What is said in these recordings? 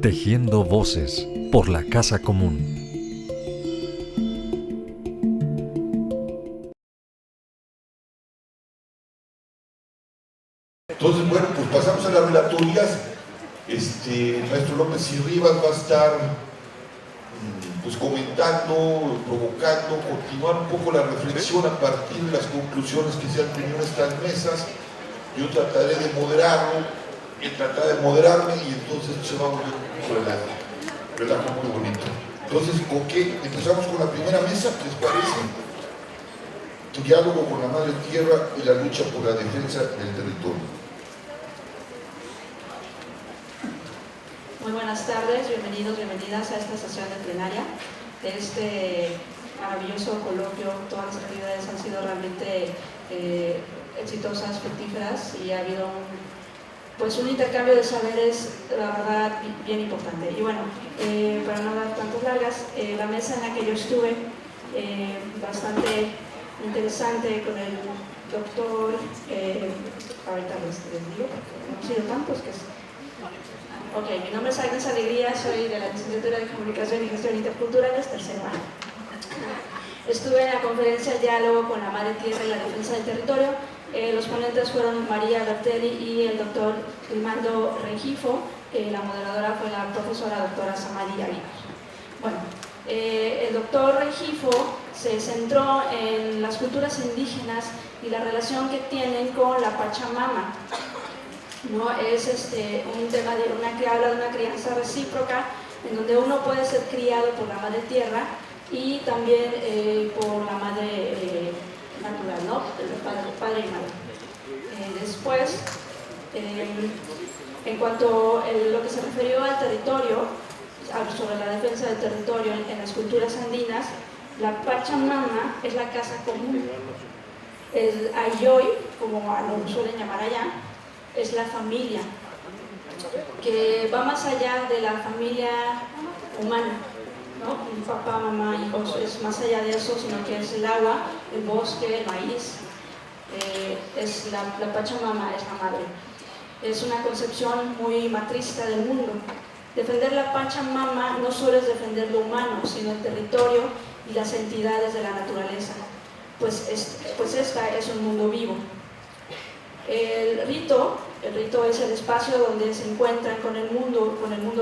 Tejiendo voces por la casa común. Entonces, bueno, pues pasamos a las relatorías. El maestro López y Rivas va a estar pues comentando, provocando, continuar un poco la reflexión a partir de las conclusiones que se han tenido en estas mesas. Yo trataré de moderarlo, él tratará de moderarme y entonces se va a volver un relajo muy bonito. Entonces, ¿con qué? Empezamos con la primera mesa, ¿les parece? Diálogo con la Madre Tierra y la lucha por la defensa del territorio. Muy buenas tardes, bienvenidos, bienvenidas a esta sesión de plenaria de este maravilloso coloquio. Todas las actividades han sido realmente exitosas, fructíferas y ha habido un intercambio de saberes, la verdad, bien importante. Y bueno, para no dar tantas largas, la mesa en la que yo estuve, bastante interesante con el doctor, ahorita les digo, porque no han sido tantos que Ok, mi nombre es Agnes Alegría, soy de la licenciatura de Comunicación y Gestión Interculturales, tercer año. Estuve en la conferencia Diálogo con la Madre Tierra y la Defensa del Territorio. Los ponentes fueron María Bertelli y el doctor Rimando Rengifo. La moderadora fue la profesora doctora Samadi Aguilar. Bueno, el doctor Rengifo se centró en las culturas indígenas y la relación que tienen con la Pachamama. ¿No? Es un tema que habla de una crianza recíproca en donde uno puede ser criado por la madre tierra y también por la madre natural, ¿no? Padre y madre. Después, en cuanto a lo que se refirió al territorio, sobre la defensa del territorio en las culturas andinas, la Pachamama es la casa común. El Ayoy, como lo suelen llamar allá, es la familia, que va más allá de la familia humana, ¿no? Un papá, mamá, hijos, es más allá de eso, sino que es el agua, el bosque, el maíz, es la Pachamama, es la madre. Es una concepción muy matrista del mundo. Defender la Pachamama no solo es defender lo humano, sino el territorio y las entidades de la naturaleza, pues esta es un mundo vivo. El rito es el espacio donde se encuentran con el mundo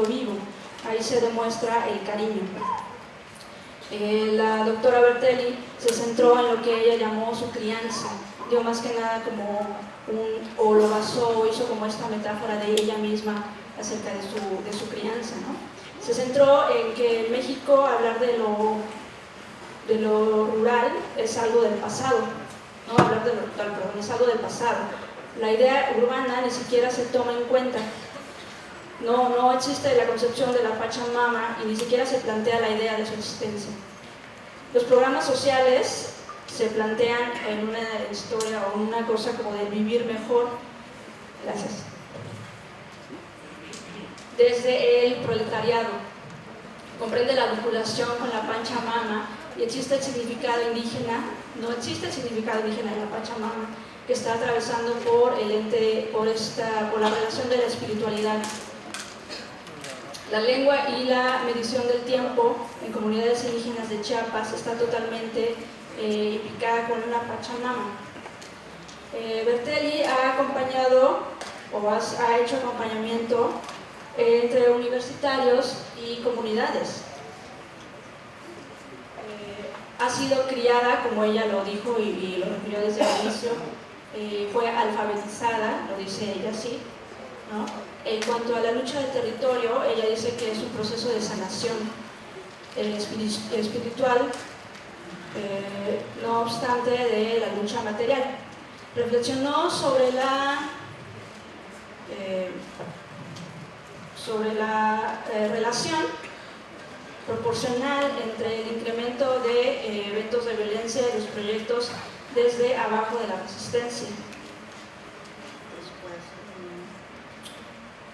vivo. Ahí se demuestra el cariño. La doctora Bertelli se centró en lo que ella llamó su crianza. Dio más que nada o lo basó, hizo como esta metáfora de ella misma acerca de su crianza, ¿no? Se centró en que en México hablar de lo rural es algo del pasado, ¿no? Hablar de lo rural, perdón, es algo del pasado. La idea urbana ni siquiera se toma en cuenta. No existe la concepción de la Pachamama y ni siquiera se plantea la idea de su existencia. Los programas sociales se plantean en una historia o una cosa como de vivir mejor. Gracias. Desde el proletariado. Comprende la vinculación con la Pachamama y existe el significado indígena. No existe el significado indígena de la Pachamama, que está atravesando por la relación de la espiritualidad. La lengua y la medición del tiempo en comunidades indígenas de Chiapas está totalmente implicada con una Pachamama. Bertelli ha acompañado o ha hecho acompañamiento entre universitarios y comunidades. Ha sido criada, como ella lo dijo y lo refirió desde el inicio, fue alfabetizada, lo dice ella así, ¿no? En cuanto a la lucha del territorio, ella dice que es un proceso de sanación espiritual, no obstante de la lucha material. Reflexionó sobre la relación proporcional entre el incremento de eventos de violencia y los proyectos desde abajo de la resistencia.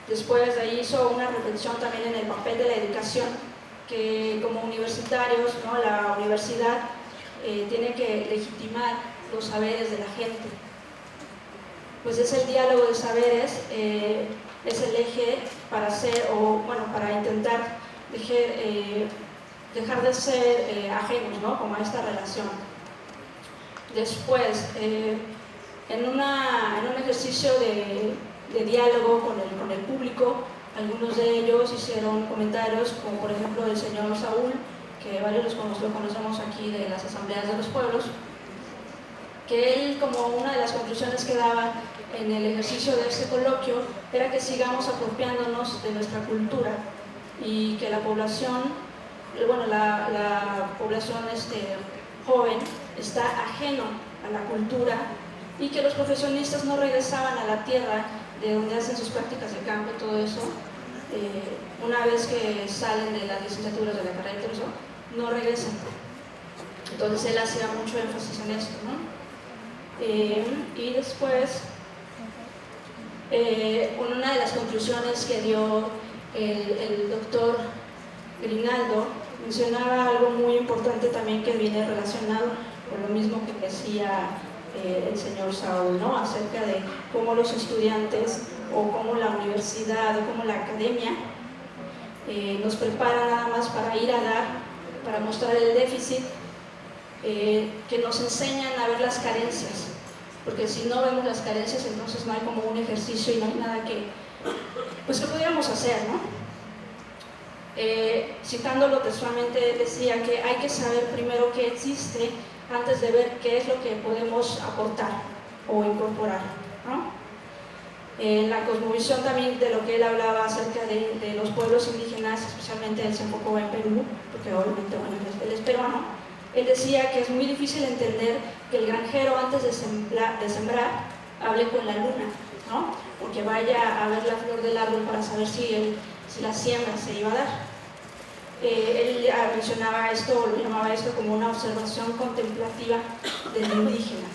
Después de ahí hizo una reflexión también en el papel de la educación, que como universitarios, ¿no? La universidad tiene que legitimar los saberes de la gente. Pues es el diálogo de saberes es el eje para hacer, o bueno, para intentar dejar de ser ajenos, ¿no? Como a esta relación. Después, en un ejercicio de diálogo con el público, algunos de ellos hicieron comentarios, como por ejemplo el señor Saúl, que varios lo conocemos aquí de las asambleas de los pueblos, que él, como una de las conclusiones que daba en el ejercicio de este coloquio, era que sigamos apropiándonos de nuestra cultura y que la población, bueno, la población joven está ajeno a la cultura y que los profesionistas no regresaban a la tierra de donde hacen sus prácticas de campo y todo eso, una vez que salen de las licenciaturas de la carrera y todo eso, no regresan. Entonces él hacía mucho énfasis en esto, ¿no? Y después, una de las conclusiones que dio el doctor Grinaldo mencionaba algo muy importante también que viene relacionado con lo mismo que decía el señor Saúl, ¿no? Acerca de cómo los estudiantes o cómo la universidad o cómo la academia nos prepara nada más para ir a dar, para mostrar el déficit, que nos enseñan a ver las carencias, porque si no vemos las carencias entonces no hay como un ejercicio y no hay nada que pudiéramos hacer, ¿no? Citándolo textualmente decía que hay que saber primero qué existe antes de ver qué es lo que podemos aportar o incorporar, ¿no? La cosmovisión también de lo que él hablaba acerca de los pueblos indígenas, especialmente él se enfocó en Perú, porque obviamente bueno, él es peruano. Él decía que es muy difícil entender que el granjero antes de sembrar hable con la luna, ¿no? Porque vaya a ver la flor del árbol para saber si la siembra se iba a dar. Él mencionaba esto, o lo llamaba esto como una observación contemplativa del indígena.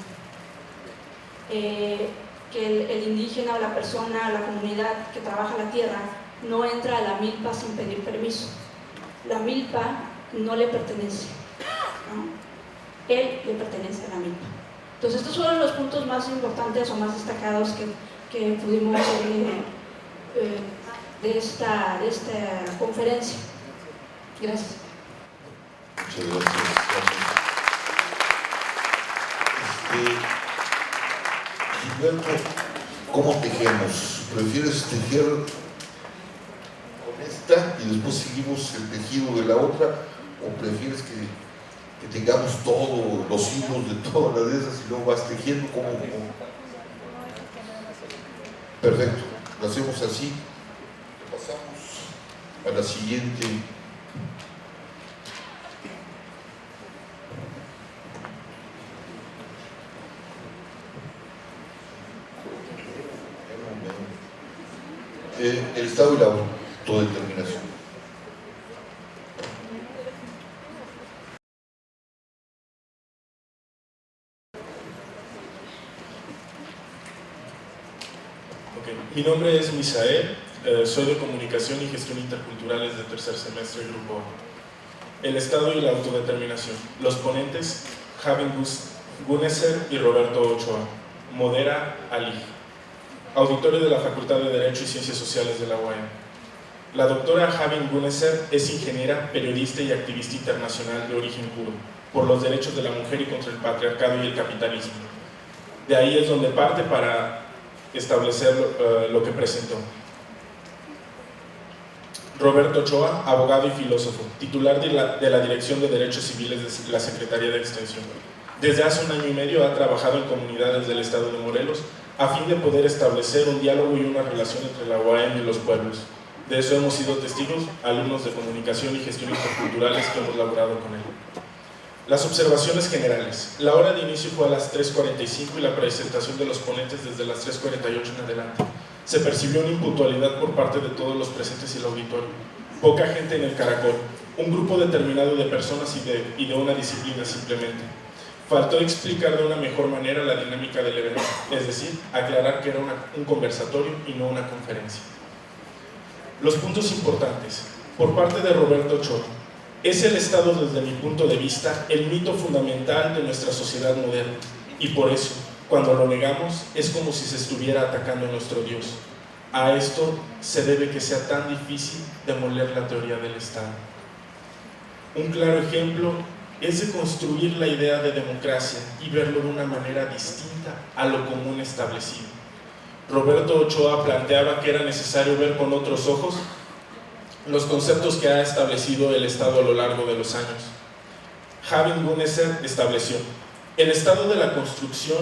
Que el indígena o la persona o la comunidad que trabaja la tierra no entra a la milpa sin pedir permiso. La milpa no le pertenece, ¿no? Él le pertenece a la milpa. Entonces estos fueron los puntos más importantes o más destacados que pudimos de esta conferencia. Gracias. Muchas gracias. Gilberto, ¿cómo tejemos? ¿Prefieres tejer con esta y después seguimos el tejido de la otra? ¿O prefieres que tengamos todos los hilos de todas las de esas y luego vas tejiendo? ¿Cómo? Perfecto, lo hacemos así. Pasamos a la siguiente. El Estado y la autodeterminación. Mi nombre es Misael, soy de Comunicación y Gestión Interculturales de tercer semestre Grupo A. El Estado y la autodeterminación. Los ponentes, Javen Guneser y Roberto Ochoa. Modera Ali. Auditorio de la Facultad de Derecho y Ciencias Sociales de la UAM. La doctora Javen Guneser es ingeniera, periodista y activista internacional de origen kurdo, por los derechos de la mujer y contra el patriarcado y el capitalismo. De ahí es donde parte para establecer lo que presentó. Roberto Ochoa, abogado y filósofo, titular de la Dirección de Derechos Civiles de la Secretaría de Extensión. Desde hace 1 año y medio ha trabajado en comunidades del estado de Morelos a fin de poder establecer un diálogo y una relación entre la UAM y los pueblos. De eso hemos sido testigos, alumnos de Comunicación y Gestión Interculturales que hemos laborado con él. Las observaciones generales. La hora de inicio fue a las 3:45 y la presentación de los ponentes desde las 3:48 en adelante. Se percibió una impuntualidad por parte de todos los presentes y el auditorio. Poca gente en el caracol, un grupo determinado de personas y de una disciplina simplemente. Faltó explicar de una mejor manera la dinámica del evento, es decir, aclarar que era un conversatorio y no una conferencia. Los puntos importantes. Por parte de Roberto Ochoa, es el Estado, desde mi punto de vista, el mito fundamental de nuestra sociedad moderna, y por eso, cuando lo negamos, es como si se estuviera atacando a nuestro Dios. a esto se debe que sea tan difícil demoler la teoría del Estado. Un claro ejemplo es de construir la idea de democracia y verlo de una manera distinta a lo común establecido. Roberto Ochoa planteaba que era necesario ver con otros ojos los conceptos que ha establecido el Estado a lo largo de los años. Javier Guneser estableció: el Estado de la construcción,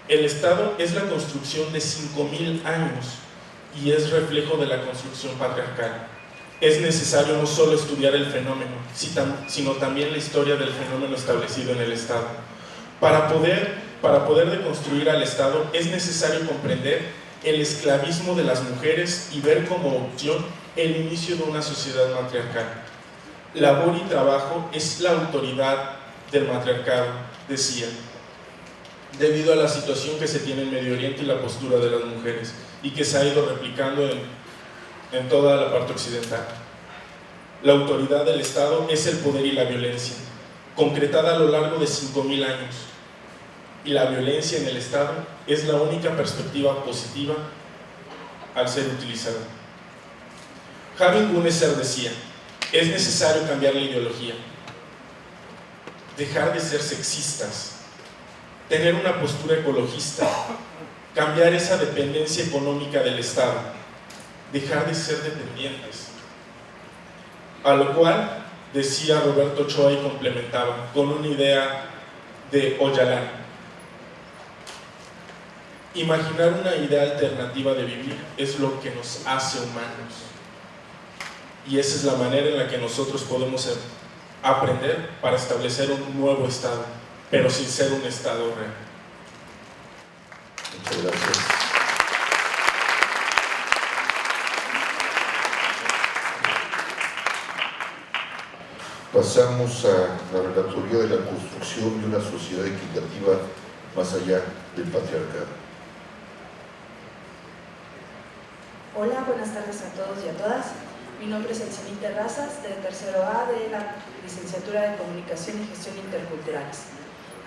el Estado es la construcción de 5.000 años y es reflejo de la construcción patriarcal. Es necesario no solo estudiar el fenómeno, sino también la historia del fenómeno establecido en el Estado. Para poder deconstruir al Estado es necesario comprender el esclavismo de las mujeres y ver como opción el inicio de una sociedad matriarcal. Labor y trabajo es la autoridad del matriarcado, decía, debido a la situación que se tiene en Medio Oriente y la postura de las mujeres, y que se ha ido replicando en toda la parte occidental. La autoridad del Estado es el poder y la violencia, concretada a lo largo de 5.000 años, y la violencia en el Estado es la única perspectiva positiva al ser utilizada. Javier Guneser decía: es necesario cambiar la ideología, dejar de ser sexistas, tener una postura ecologista, cambiar esa dependencia económica del Estado, dejar de ser dependientes. A lo cual decía Roberto Ochoa y complementaba con una idea de Oyalán: imaginar una idea alternativa de vivir es lo que nos hace humanos, y esa es la manera en la que nosotros podemos aprender para establecer un nuevo Estado, pero sin ser un Estado real. Muchas gracias. Pasamos a la relatoría de la construcción de una sociedad equitativa más allá del patriarcado. Hola, buenas tardes a todos y a todas. Mi nombre es Elsenit Terrazas, de tercero A de la Licenciatura de Comunicación y Gestión Interculturales.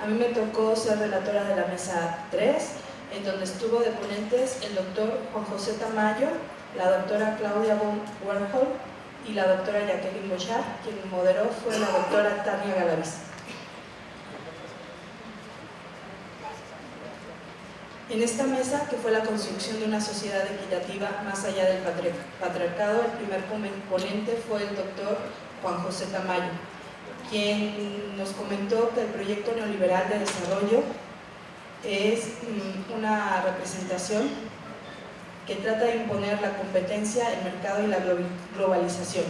A mí me tocó ser relatora de la mesa 3, en donde estuvo de ponentes el doctor Juan José Tamayo, la doctora Claudia von Warhol y la doctora Jacqueline Bochard. Quien moderó fue la doctora Tania Galaviz. En esta mesa, que fue la construcción de una sociedad equitativa más allá del patriarcado, el primer ponente fue el doctor Juan José Tamayo, quien nos comentó que el proyecto neoliberal de desarrollo es una representación que trata de imponer la competencia, el mercado y la globalización.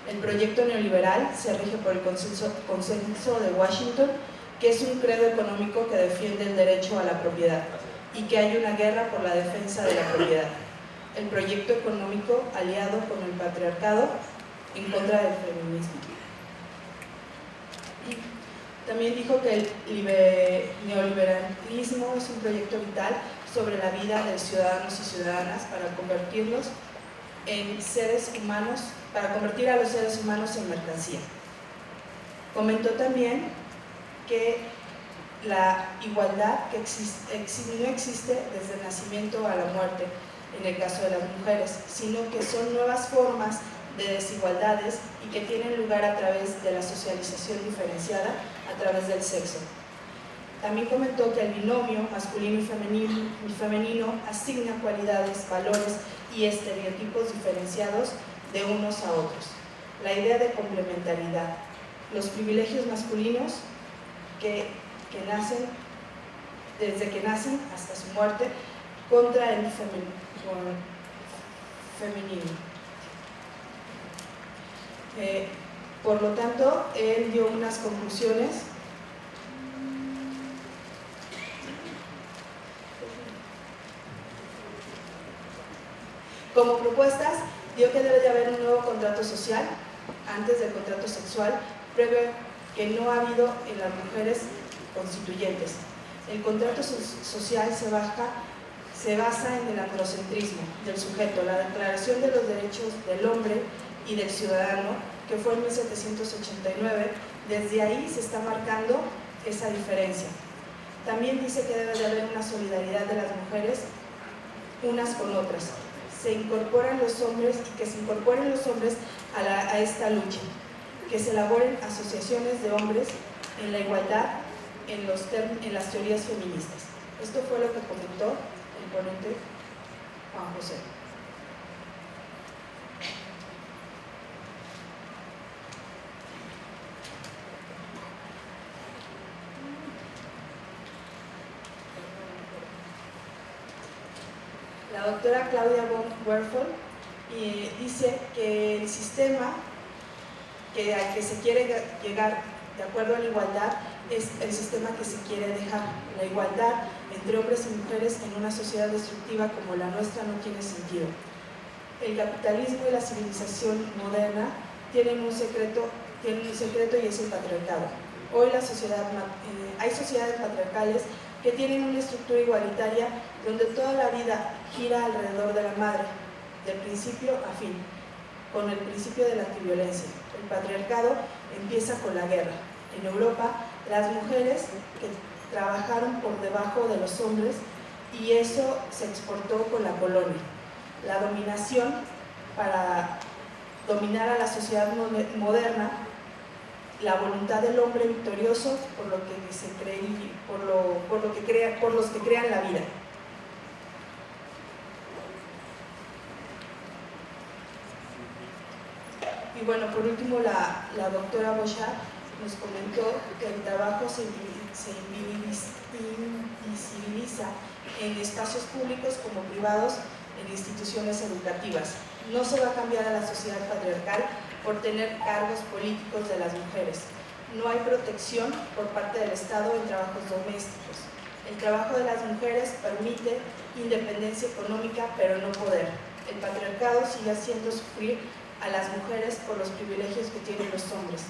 El proyecto neoliberal se rige por el consenso de Washington, que es un credo económico que defiende el derecho a la propiedad y que hay una guerra por la defensa de la propiedad. El proyecto económico aliado con el patriarcado en contra del feminismo. También dijo que el neoliberalismo es un proyecto vital sobre la vida de ciudadanos y ciudadanas para convertirlos en seres humanos, para convertir a los seres humanos en mercancía. Comentó también que la igualdad que no existe desde el nacimiento a la muerte en el caso de las mujeres, sino que son nuevas formas de desigualdades y que tienen lugar a través de la socialización diferenciada a través del sexo. También comentó que el binomio masculino y femenino asigna cualidades, valores y estereotipos diferenciados de unos a otros. La idea de complementariedad, los privilegios masculinos desde que nacen hasta su muerte, contra el femenino. Por lo tanto, él dio unas conclusiones como propuestas. Dio que debe de haber un nuevo contrato social antes del contrato sexual, previo que no ha habido en las mujeres constituyentes. El contrato social se basa en el androcentrismo del sujeto, la Declaración de los Derechos del Hombre y del Ciudadano, que fue en 1789. Desde ahí se está marcando esa diferencia. También dice que debe de haber una solidaridad de las mujeres unas con otras. se incorporen los hombres a esta lucha, que se elaboren asociaciones de hombres en la igualdad en las teorías feministas. Esto fue lo que comentó el ponente Juan José. La doctora Claudia von Werfel dice que el sistema al que se quiere llegar de acuerdo a la igualdad es el sistema que se quiere dejar. La igualdad entre hombres y mujeres en una sociedad destructiva como la nuestra no tiene sentido. El capitalismo y la civilización moderna tienen un secreto y es el patriarcado. Hoy hay sociedades patriarcales que tienen una estructura igualitaria donde toda la vida gira alrededor de la madre, de principio a fin, con el principio de la antiviolencia. El patriarcado empieza con la guerra. En Europa, las mujeres que trabajaron por debajo de los hombres, y eso se exportó con la colonia. La dominación para dominar a la sociedad moderna, la voluntad del hombre victorioso por los que crean la vida. Y bueno, por último, la doctora Bochard nos comentó que el trabajo se invisibiliza en espacios públicos como privados, en instituciones educativas. No se va a cambiar a la sociedad patriarcal por tener cargos políticos de las mujeres. No hay protección por parte del Estado en trabajos domésticos. El trabajo de las mujeres permite independencia económica, pero no poder. El patriarcado sigue haciendo sufrir a las mujeres por los privilegios que tienen los hombres.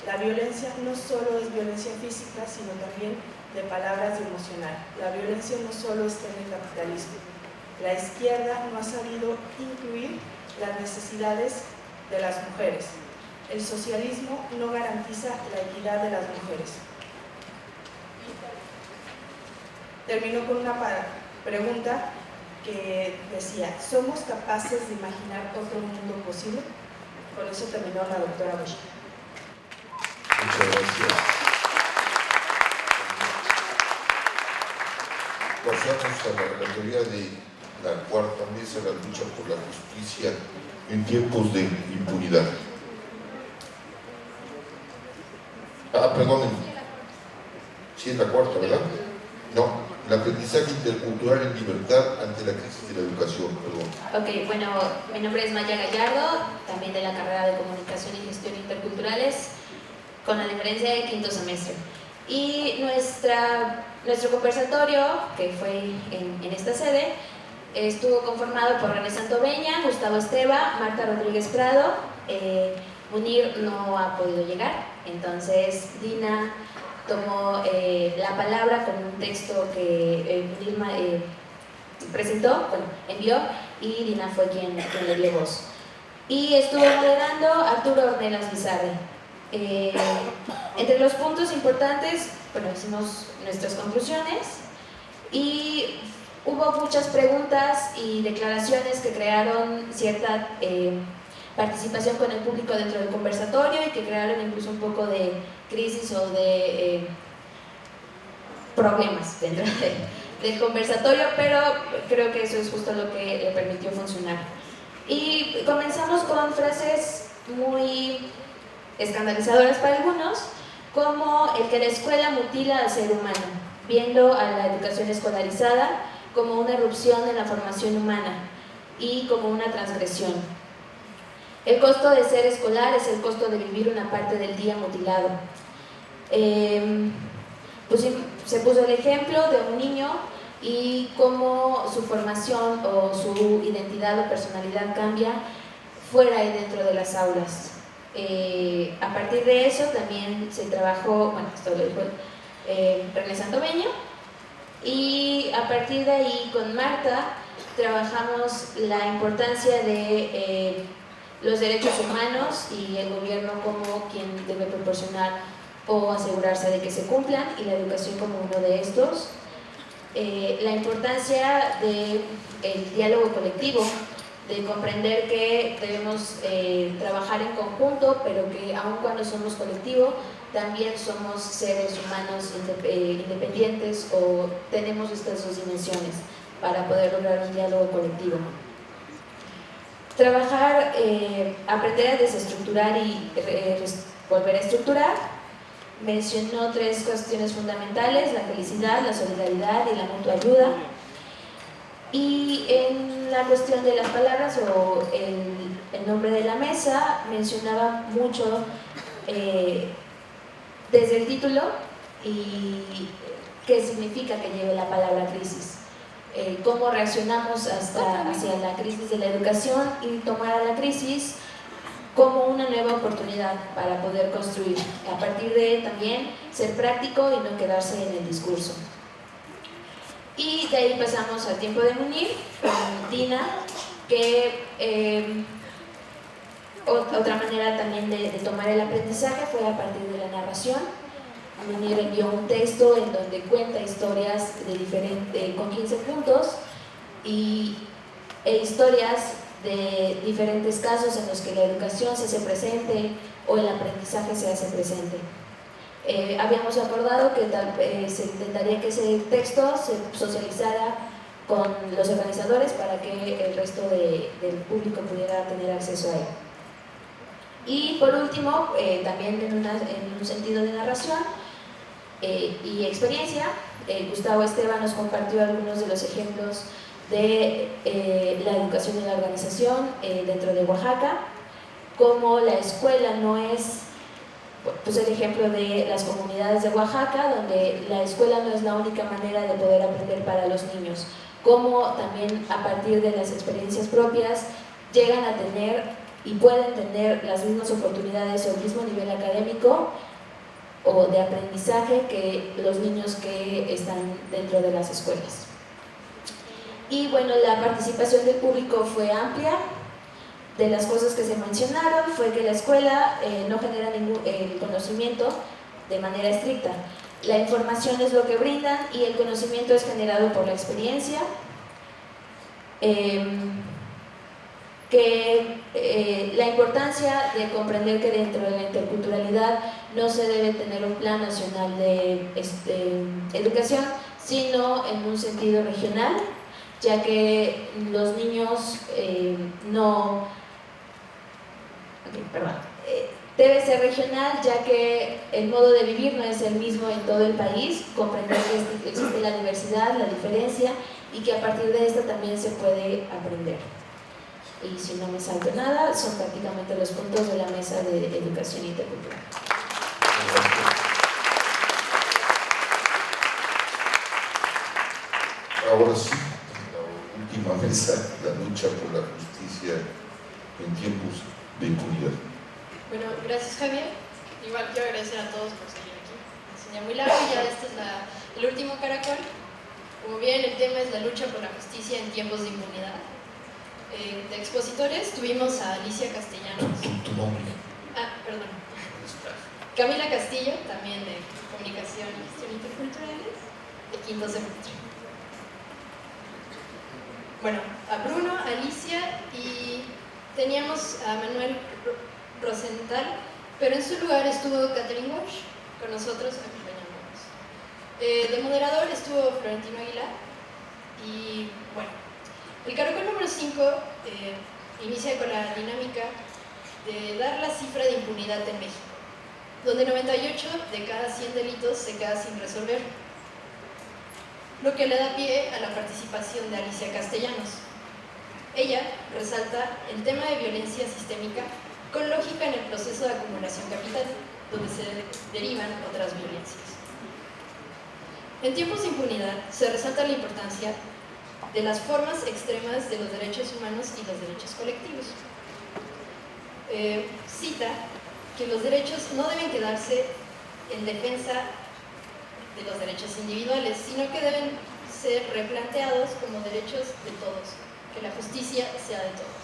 La violencia no solo es violencia física, sino también de palabras y emocional. La violencia no solo está en el capitalismo. La izquierda no ha sabido incluir las necesidades de las mujeres. El socialismo no garantiza la equidad de las mujeres. Termino con una pregunta que decía: ¿somos capaces de imaginar otro mundo posible? Con eso terminó la doctora Bochard. Muchas gracias. Pasamos a la relatoría de la cuarta mesa, la lucha por la justicia en tiempos de impunidad. Perdón, sí es la cuarta, ¿verdad? No, el aprendizaje intercultural en libertad ante la crisis de la educación, perdón. Ok, bueno, mi nombre es Maya Gallardo, también de la carrera de Comunicación y Gestión Interculturales, con la diferencia de quinto semestre. Y nuestro conversatorio, que fue en esta sede, estuvo conformado por René Santoveña, Gustavo Esteva, Marta Rodríguez Prado. Munir no ha podido llegar, entonces Dina tomó la palabra con un texto que Munir presentó, envió, y Dina fue quien le dio voz. Y estuvo moderando Arturo Ornelas Bizarre. Entre los puntos importantes, bueno, hicimos nuestras conclusiones y hubo muchas preguntas y declaraciones que crearon cierta participación con el público dentro del conversatorio y que crearon incluso un poco de crisis o de problemas dentro del conversatorio, pero creo que eso es justo lo que le permitió funcionar. Y comenzamos con frases muy escandalizadoras para algunos, como el que la escuela mutila al ser humano, viendo a la educación escolarizada como una erupción en la formación humana y como una transgresión. El costo de ser escolar es el costo de vivir una parte del día mutilado. Pues se puso el ejemplo de un niño y cómo su formación o su identidad o personalidad cambia fuera y dentro de las aulas. A partir de eso también se trabajó, bueno, esto lo dijo René Santoveña, y a partir de ahí con Marta trabajamos la importancia de los derechos humanos y el gobierno como quien debe proporcionar o asegurarse de que se cumplan, y la educación como uno de estos. La importancia del diálogo colectivo, de comprender que debemos trabajar en conjunto, pero que aun cuando somos colectivo, también somos seres humanos independientes o tenemos estas dos dimensiones para poder lograr un diálogo colectivo. Trabajar, aprender a desestructurar y volver a estructurar. Mencionó 3 cuestiones fundamentales: la felicidad, la solidaridad y la mutua ayuda. Y en la cuestión de las palabras o el nombre de la mesa, mencionaba mucho desde el título y qué significa que lleve la palabra crisis. Cómo reaccionamos hacia la crisis de la educación y tomar a la crisis como una nueva oportunidad para poder construir, a partir de también ser práctico y no quedarse en el discurso. Y de ahí pasamos al tiempo de Munir con Dina, que otra manera también de tomar el aprendizaje fue a partir de la narración. Munir envió un texto en donde cuenta historias con 15 puntos e historias de diferentes casos en los que la educación se hace presente o el aprendizaje se hace presente. Habíamos acordado que se intentaría que ese texto se socializara con los organizadores para que el resto del público pudiera tener acceso a él. Y por último, también en un sentido de narración y experiencia, Gustavo Esteban nos compartió algunos de los ejemplos de la educación y la organización dentro de Oaxaca, como la escuela no es, pues el ejemplo de las comunidades de Oaxaca, donde la escuela no es la única manera de poder aprender para los niños, como también a partir de las experiencias propias llegan a tener y pueden tener las mismas oportunidades o el mismo nivel académico o de aprendizaje que los niños que están dentro de las escuelas. Y bueno, la participación del público fue amplia. De las cosas que se mencionaron fue que la escuela no genera ningún conocimiento de manera estricta. La información es lo que brindan y el conocimiento es generado por la experiencia. La importancia de comprender que dentro de la interculturalidad no se debe tener un plan nacional de educación, sino en un sentido regional, ya que los niños debe ser regional, ya que el modo de vivir no es el mismo en todo el país, comprender que existe la diversidad, la diferencia, y que a partir de esto también se puede aprender. Y si no me salto nada, son prácticamente los puntos de la mesa de educación intercultural. Ahora sí, la última mesa, la lucha por la justicia en tiempos de impunidad. Bueno, gracias Javier. Igual quiero agradecer a todos por seguir aquí. Me enseñé muy largo y ya este es el último caracol. Como bien, el tema es la lucha por la justicia en tiempos de impunidad. De expositores tuvimos a Alicia Castellanos. Tu nombre. Perdón. Camila Castillo, también de Comunicación y Gestión Interculturales, de quinto semestre. Bueno, a Bruno, a Alicia y teníamos a Manuel Rosenthal, pero en su lugar estuvo Catherine Walsh con nosotros acompañándonos. De moderador estuvo Florentino Aguilar y bueno, el caracol número 5 inicia con la dinámica de dar la cifra de impunidad en México, donde 98 de cada 100 delitos se queda sin resolver, lo que le da pie a la participación de Alicia Castellanos. Ella resalta el tema de violencia sistémica con lógica en el proceso de acumulación capital, donde se derivan otras violencias. En tiempos de impunidad se resalta la importancia de las formas extremas de los derechos humanos y los derechos colectivos. Cita que los derechos no deben quedarse en defensa de los derechos individuales, sino que deben ser replanteados como derechos de todos, que la justicia sea de todos.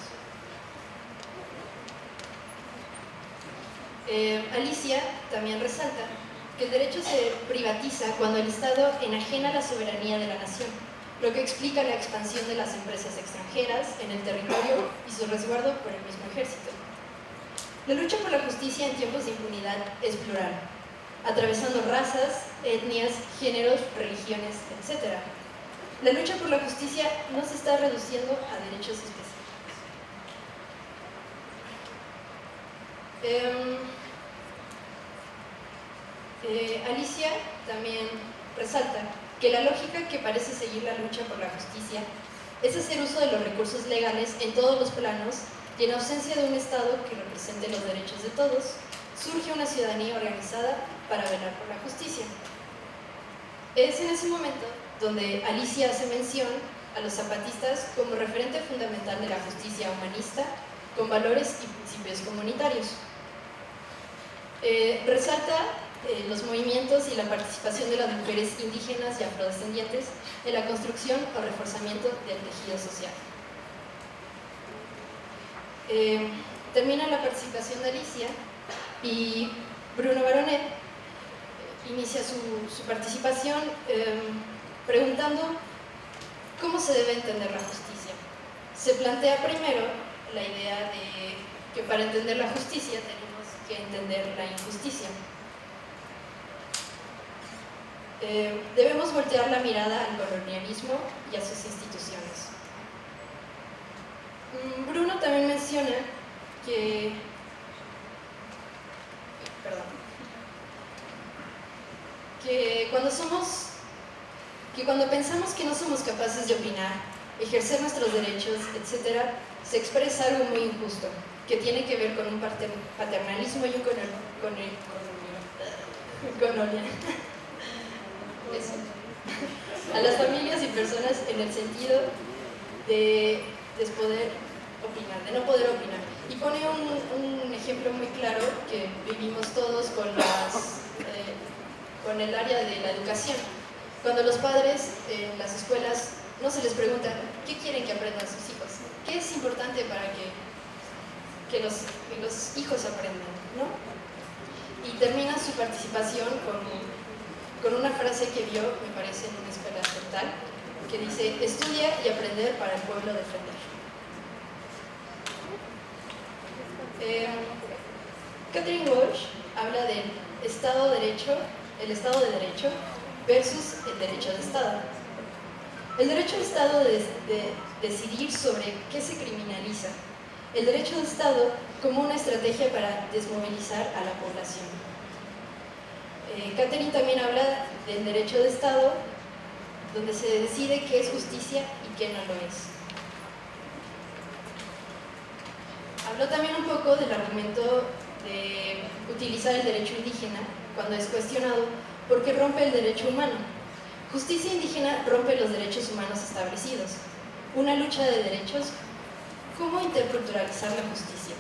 Alicia también resalta que el derecho se privatiza cuando el Estado enajena la soberanía de la nación, lo que explica la expansión de las empresas extranjeras en el territorio y su resguardo por el mismo ejército. La lucha por la justicia en tiempos de impunidad es plural, atravesando razas, etnias, géneros, religiones, etc. La lucha por la justicia no se está reduciendo a derechos específicos. Alicia también resalta que la lógica que parece seguir la lucha por la justicia es hacer uso de los recursos legales en todos los planos y en ausencia de un Estado que represente los derechos de todos, surge una ciudadanía organizada para velar por la justicia. Es en ese momento donde Alicia hace mención a los zapatistas como referente fundamental de la justicia humanista con valores y principios comunitarios. Resalta los movimientos y la participación de las mujeres indígenas y afrodescendientes en la construcción o reforzamiento del tejido social. Termina la participación de Alicia y Bruno Baronet inicia su participación preguntando cómo se debe entender la justicia. Se plantea primero la idea de que para entender la justicia tenemos que entender la injusticia. Debemos voltear la mirada al colonialismo y a sus instituciones. Bruno también menciona que cuando pensamos que no somos capaces de opinar, ejercer nuestros derechos, etc., se expresa algo muy injusto, que tiene que ver con un paternalismo y un eso. A las familias y personas en el sentido de poder opinar, de no poder opinar. Y pone un ejemplo muy claro que vivimos todos con el área de la educación. Cuando los padres en las escuelas no se les pregunta qué quieren que aprendan sus hijos, qué es importante para que los hijos aprendan, ¿no? Y termina su participación con una frase que vio, me parece, en una escuela estatal, que dice: estudia y aprender para el pueblo defender. Catherine Walsh habla del Estado de Derecho versus el derecho de Estado. El derecho de Estado de decidir sobre qué se criminaliza. El derecho de Estado como una estrategia para desmovilizar a la población. Catherine también habla del derecho de Estado, donde se decide qué es justicia y qué no lo es. Habló también un poco del argumento de utilizar el derecho indígena cuando es cuestionado porque rompe el derecho humano. Justicia indígena rompe los derechos humanos establecidos. Una lucha de derechos, ¿cómo interculturalizar la justicia?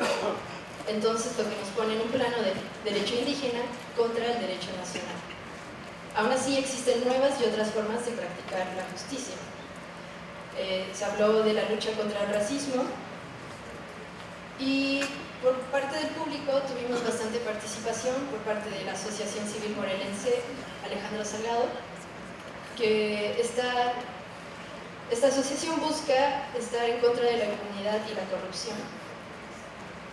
Entonces lo que nos pone en un plano de derecho indígena contra el derecho nacional. Aún así existen nuevas y otras formas de practicar la justicia. Se habló de la lucha contra el racismo y por parte del público tuvimos bastante participación por parte de la Asociación Civil Morelense Alejandro Salgado, que esta asociación busca estar en contra de la impunidad y la corrupción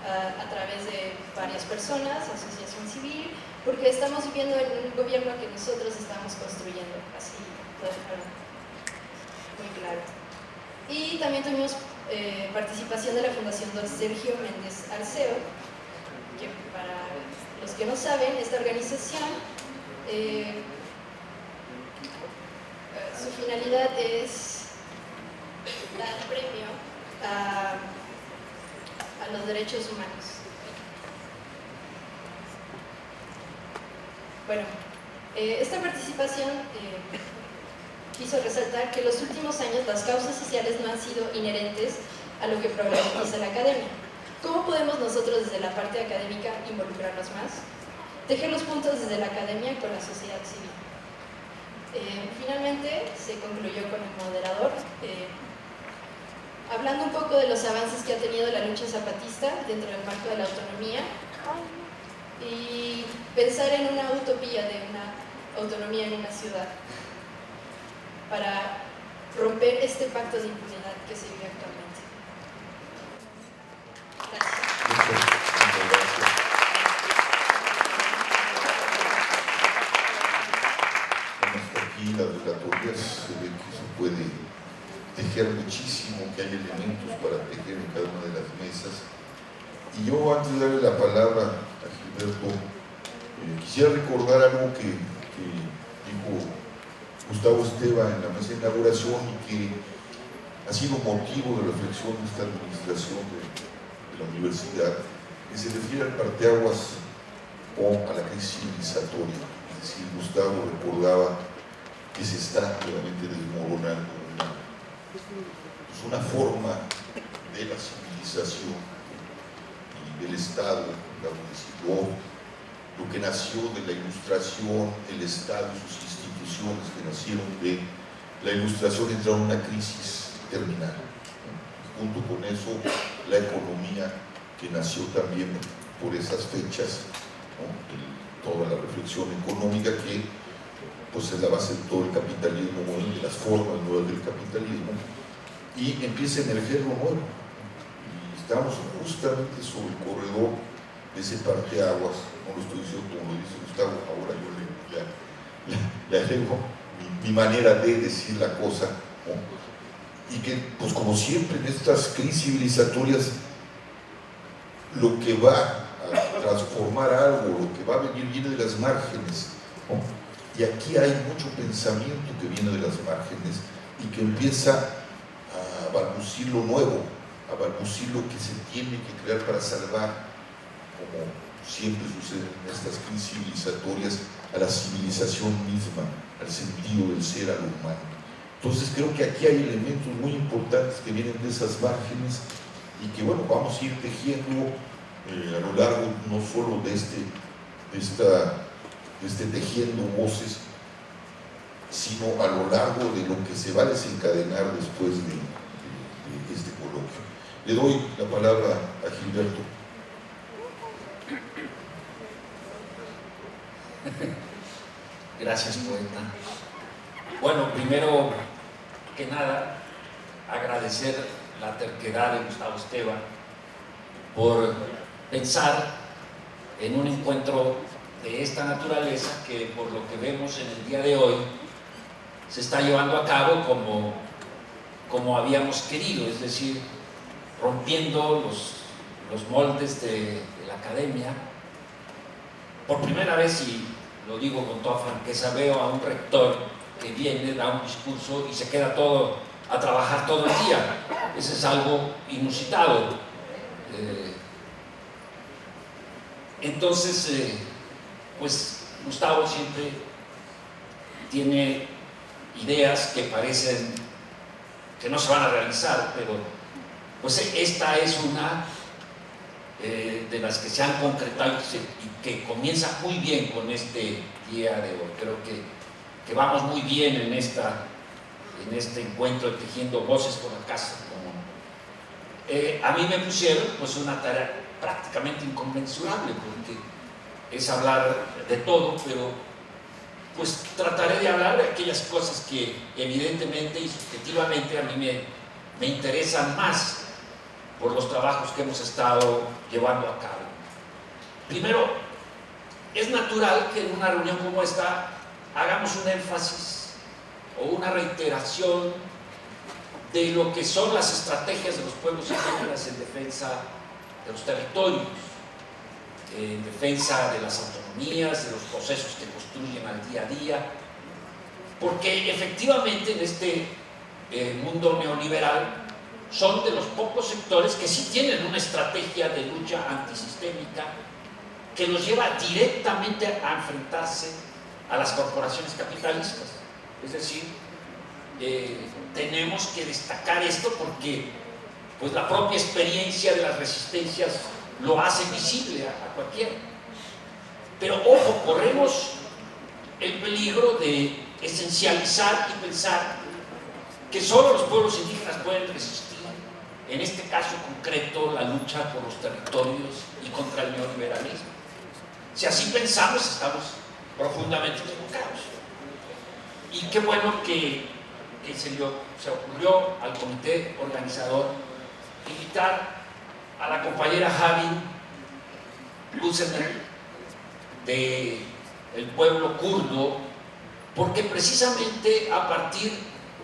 a través de varias personas, asociación civil, porque estamos viviendo en un gobierno que nosotros estamos construyendo, así lo dejaron muy claro. Y también tuvimos participación de la Fundación Don Sergio Méndez Arceo, que para los que no saben, esta organización, su finalidad es dar premio a los derechos humanos. Bueno, esta participación quiso resaltar que en los últimos años las causas sociales no han sido inherentes a lo que problematiza la academia. ¿Cómo podemos nosotros desde la parte académica involucrarnos más? Tejer los puntos desde la academia con la sociedad civil. Finalmente se concluyó con el moderador, hablando un poco de los avances que ha tenido la lucha zapatista dentro del marco de la autonomía y pensar en una utopía de una autonomía en una ciudad para romper este pacto de impunidad que se vive actualmente. Gracias. Muchas gracias. Bueno, hasta aquí las relatorias se ve que se puede tejer muchísimo, que hay elementos para tejer en cada una de las mesas. Y yo, antes de darle la palabra a Gilberto, quisiera recordar algo que dijo Gustavo Esteva en la mesa de inauguración y que ha sido motivo de reflexión de esta administración de la universidad, que se refiere al parteaguas o a la crisis civilizatoria. Es decir, Gustavo recordaba que se está realmente desmoronando una forma de la civilización y del Estado, digamos, lo que nació de la Ilustración, el Estado y sus instituciones que nacieron de la Ilustración entraron en una crisis terminal. Junto con eso, la economía que nació también por esas fechas, ¿no? Toda la reflexión económica que pues, es la base de todo el capitalismo, de las formas nuevas del capitalismo, y empieza a emerger lo nuevo. Y estamos justamente sobre el corredor de ese parteaguas. No lo estoy diciendo como lo dice Gustavo, ahora yo le agrego mi manera de decir la cosa, ¿no? Y que, pues como siempre en estas crisis civilizatorias, lo que va a transformar algo, lo que va a venir, viene de las márgenes, ¿no? Y aquí hay mucho pensamiento que viene de las márgenes y que empieza a balbucir lo nuevo, a balbucir lo que se tiene que crear para salvar, como siempre sucede en estas crisis civilizatorias, a la civilización misma, al sentido del ser, al humano. Entonces creo que aquí hay elementos muy importantes que vienen de esas márgenes y que, bueno, vamos a ir tejiendo a lo largo no solo de este tejiendo voces, sino a lo largo de lo que se va a desencadenar después de este coloquio. Le doy la palabra a Gilberto. Gracias, poeta. Bueno, primero que nada, agradecer la terquedad de Gustavo Esteva por pensar en un encuentro de esta naturaleza que, por lo que vemos en el día de hoy, se está llevando a cabo como habíamos querido, es decir, rompiendo los moldes de la academia. Por primera vez, y lo digo con toda franqueza, veo a un rector que viene, da un discurso y se queda a trabajar todo el día. Ese es algo inusitado. Entonces, pues Gustavo siempre tiene ideas que parecen que no se van a realizar, pero pues esta es una de las que se han concretado y que comienza muy bien con este día de hoy. Creo que vamos muy bien en este encuentro de Tejiendo Voces por la Casa Común. A mí me pusieron pues una tarea prácticamente inconmensurable, porque es hablar de todo, pero pues trataré de hablar de aquellas cosas que evidentemente y subjetivamente a mí me interesan más por los trabajos que hemos estado llevando a cabo. Primero, es natural que en una reunión como esta hagamos un énfasis o una reiteración de lo que son las estrategias de los pueblos indígenas en defensa de los territorios, en defensa de las autonomías, de los procesos que construyen al día a día, porque efectivamente en este mundo neoliberal son de los pocos sectores que sí tienen una estrategia de lucha antisistémica que los lleva directamente a enfrentarse a las corporaciones capitalistas. Es decir, tenemos que destacar esto porque pues, la propia experiencia de las resistencias lo hace visible a cualquiera. Pero ojo, corremos el peligro de esencializar y pensar que solo los pueblos indígenas pueden resistir, en este caso concreto, la lucha por los territorios y contra el neoliberalismo. Si así pensamos, estamos profundamente equivocados. Y qué bueno que que se ocurrió al comité organizador invitar a la compañera Javi Lucener del pueblo kurdo, porque precisamente a partir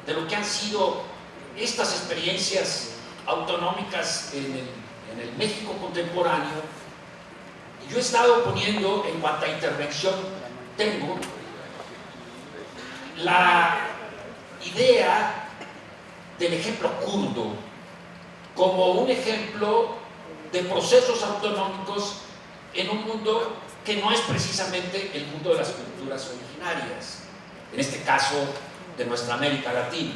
de lo que han sido estas experiencias autonómicas en el México contemporáneo, yo he estado poniendo, en cuanta intervención tengo, la idea del ejemplo kurdo como un ejemplo de procesos autonómicos en un mundo que no es precisamente el mundo de las culturas originarias, en este caso de nuestra América Latina,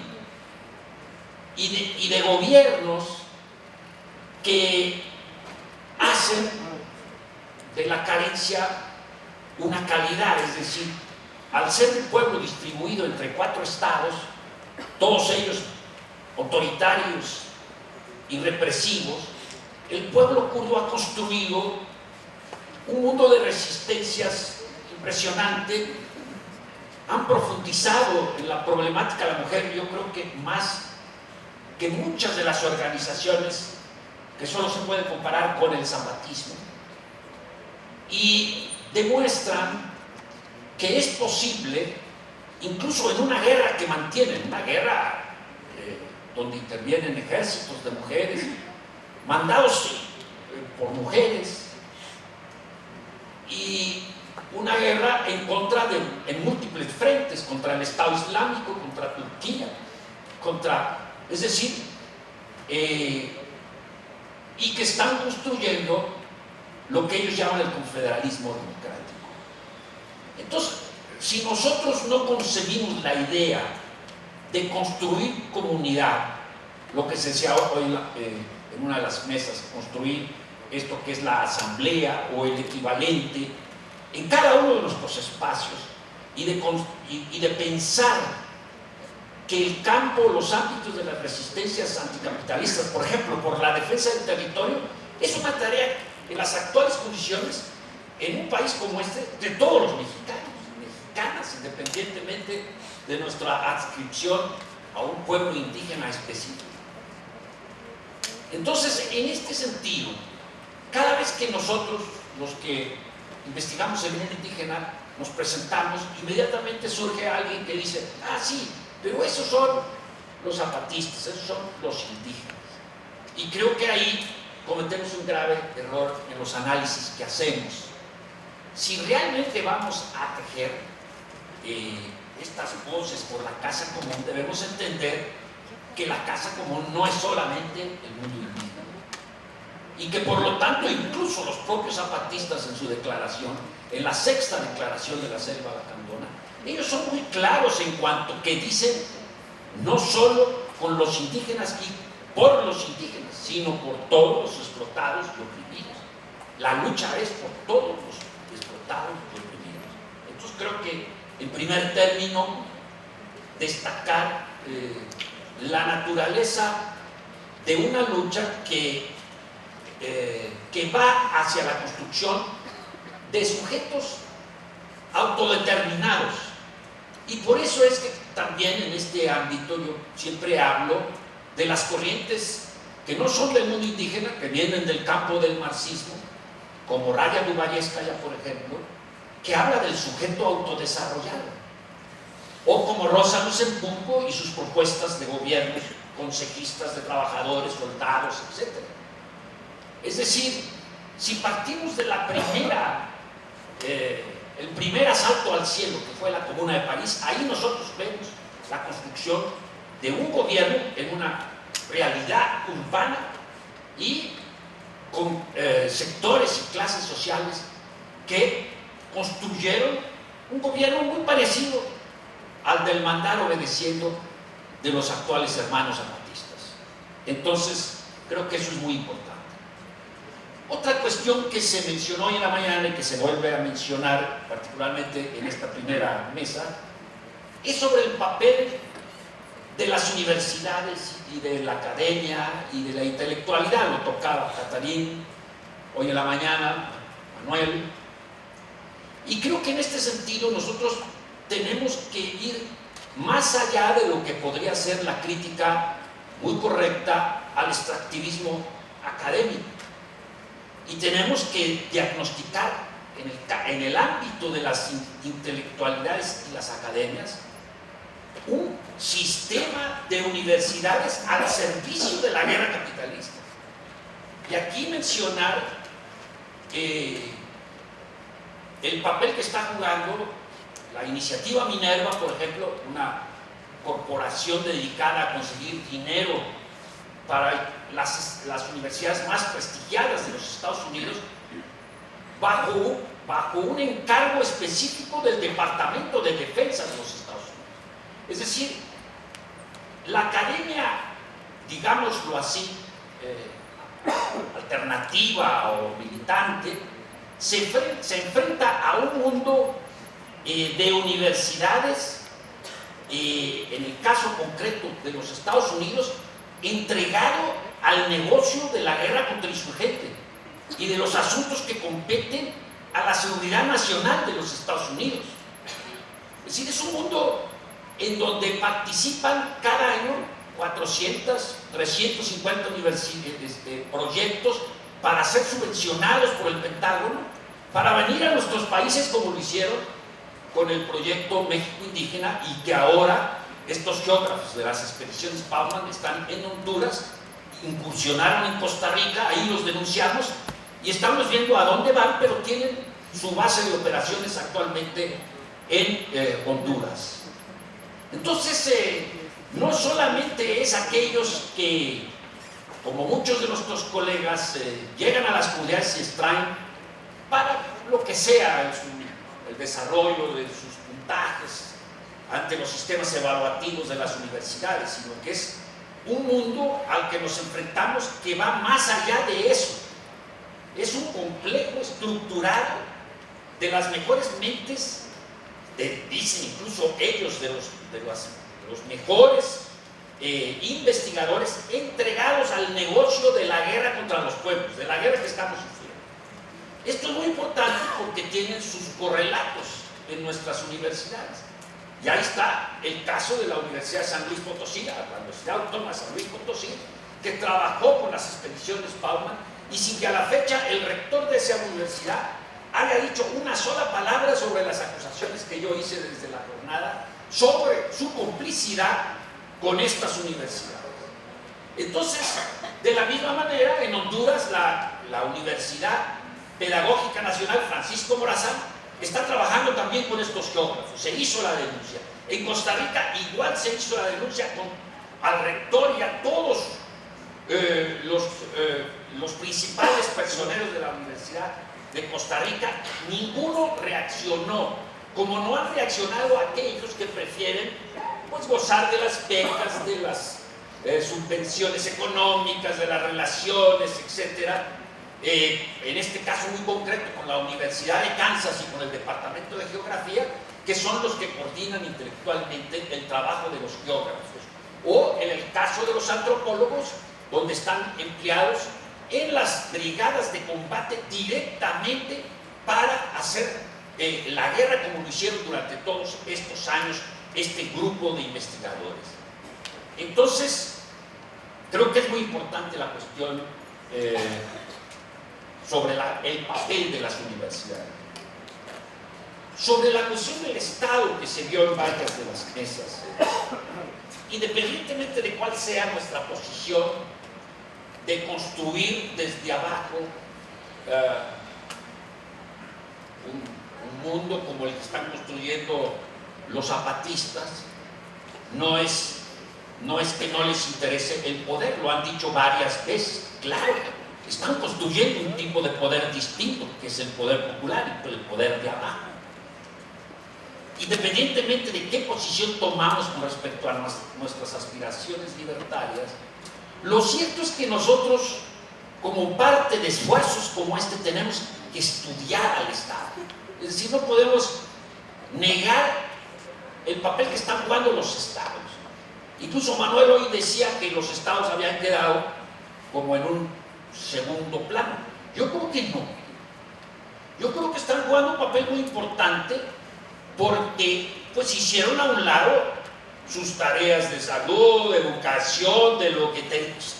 y de gobiernos que hacen de la carencia una calidad, es decir, al ser un pueblo distribuido entre 4 estados, todos ellos autoritarios y represivos, el pueblo kurdo ha construido un mundo de resistencias impresionante, han profundizado en la problemática de la mujer, yo creo que más que muchas de las organizaciones que solo se pueden comparar con el zapatismo, y demuestran que es posible, incluso en una guerra que mantienen, una guerra donde intervienen ejércitos de mujeres, mandados por mujeres, y una guerra en contra en múltiples frentes, contra el Estado Islámico, contra Turquía, es decir, y que están construyendo lo que ellos llaman el confederalismo democrático. Entonces, si nosotros no concebimos la idea de construir comunidad, lo que se decía hoy en una de las mesas, construir esto que es la asamblea o el equivalente en cada uno de nuestros espacios, y de pensar que el campo, los ámbitos de las resistencias anticapitalistas, por ejemplo, por la defensa del territorio, es una tarea en las actuales condiciones, en un país como este, de todos los mexicanos, mexicanas, independientemente de nuestra adscripción a un pueblo indígena específico. Entonces, en este sentido, cada vez que nosotros, los que investigamos el mundo indígena, nos presentamos, inmediatamente surge alguien que dice: ah, sí, pero esos son los zapatistas, esos son los indígenas. Y creo que ahí cometemos un grave error en los análisis que hacemos. Si realmente vamos a tejer estas voces por la casa común, debemos entender que la casa común no es solamente el mundo indígena, y que por lo tanto incluso los propios zapatistas en su declaración, en la 6ª declaración de la Selva Lacandona, ellos son muy claros en cuanto que dicen no solo con los indígenas y por los indígenas, sino por todos los explotados y oprimidos. La lucha es por todos los explotados y oprimidos. Entonces creo que, en primer término, destacar la naturaleza de una lucha que va hacia la construcción de sujetos autodeterminados. Y por eso es que también en este ámbito yo siempre hablo de las corrientes que no son del mundo indígena, que vienen del campo del marxismo, como Raya Dubáyevskaya, por ejemplo, que habla del sujeto autodesarrollado, o como Rosa Luxemburgo y sus propuestas de gobiernos consejistas de trabajadores, soldados, etc. Es decir, si partimos de la primera, el primer asalto al cielo, que fue la Comuna de París, ahí nosotros vemos la construcción de un gobierno en una realidad urbana y con sectores y clases sociales que construyeron un gobierno muy parecido al del mandar obedeciendo de los actuales hermanos zapatistas. Entonces, creo que eso es muy importante. Otra cuestión que se mencionó hoy en la mañana y que se vuelve a mencionar, particularmente en esta primera mesa, es sobre el papel de las universidades y de la academia y de la intelectualidad. Lo tocaba Catarín hoy en la mañana, Manuel. Y creo que en este sentido nosotros tenemos que ir más allá de lo que podría ser la crítica muy correcta al extractivismo académico. Y tenemos que diagnosticar en el ámbito de las intelectualidades y las academias un sistema de universidades al servicio de la guerra capitalista. Y aquí mencionar el papel que está jugando la iniciativa Minerva, por ejemplo, una corporación dedicada a conseguir dinero para las universidades más prestigiadas de los Estados Unidos, bajo un encargo específico del Departamento de Defensa de los Estados Unidos. Es decir, la academia, digámoslo así, alternativa o militante, se enfrenta a un mundo de universidades, en el caso concreto de los Estados Unidos, entregado al negocio de la guerra contra el insurgente y de los asuntos que competen a la seguridad nacional de los Estados Unidos. Es decir, es un mundo en donde participan cada año 400, 350 proyectos para ser subvencionados por el Pentágono, para venir a nuestros países como lo hicieron con el proyecto México Indígena, y que ahora estos geógrafos de las expediciones Bauman están en Honduras, incursionaron en Costa Rica, ahí los denunciamos y estamos viendo a dónde van, pero tienen su base de operaciones actualmente en Honduras. Entonces, no solamente es aquellos que, como muchos de nuestros colegas, llegan a las comunidades y extraen para lo que sea el desarrollo de sus puntajes ante los sistemas evaluativos de las universidades, sino que es un mundo al que nos enfrentamos que va más allá de eso. Es un complejo estructurado de las mejores mentes, dicen incluso ellos, de los mejores investigadores entregados al negocio de la guerra contra los pueblos, de la guerra que estamos sufriendo. Esto es muy importante porque tienen sus correlatos en nuestras universidades. Y ahí está el caso de la Universidad de San Luis Potosí, la Universidad Autónoma de San Luis Potosí, que trabajó con las expediciones Bauman, y sin que a la fecha el rector de esa universidad haya dicho una sola palabra sobre las acusaciones que yo hice desde la jornada sobre su complicidad con estas universidades. Entonces, de la misma manera, en Honduras, la Universidad Pedagógica Nacional Francisco Morazán está trabajando también con estos geógrafos. Se hizo la denuncia. En Costa Rica igual se hizo la denuncia al rector y a todos los principales personeros de la Universidad de Costa Rica. Ninguno reaccionó, como no han reaccionado aquellos que prefieren pues gozar de las becas, de las subvenciones económicas, de las relaciones, etcétera. En este caso muy concreto con la Universidad de Kansas y con el Departamento de Geografía, que son los que coordinan intelectualmente el trabajo de los geógrafos, o en el caso de los antropólogos, donde están empleados en las brigadas de combate directamente para hacer la guerra, como lo hicieron durante todos estos años este grupo de investigadores. Entonces, creo que es muy importante la cuestión sobre el papel de las universidades. Sobre la cuestión del Estado, que se vio en varias de las mesas, independientemente de cuál sea nuestra posición de construir desde abajo un mundo como el que están construyendo los zapatistas, no es que no les interese el poder, lo han dicho varias veces, claro. Están construyendo un tipo de poder distinto, que es el poder popular, el poder de abajo. Independientemente de qué posición tomamos con respecto a nuestras aspiraciones libertarias, lo cierto es que nosotros, como parte de esfuerzos como este, tenemos que estudiar al Estado. Es decir, no podemos negar el papel que están jugando los Estados. Incluso Manuel hoy decía que los Estados habían quedado como en un segundo plano. Yo creo que no. Yo creo que están jugando un papel muy importante porque pues hicieron a un lado sus tareas de salud, de educación, de lo que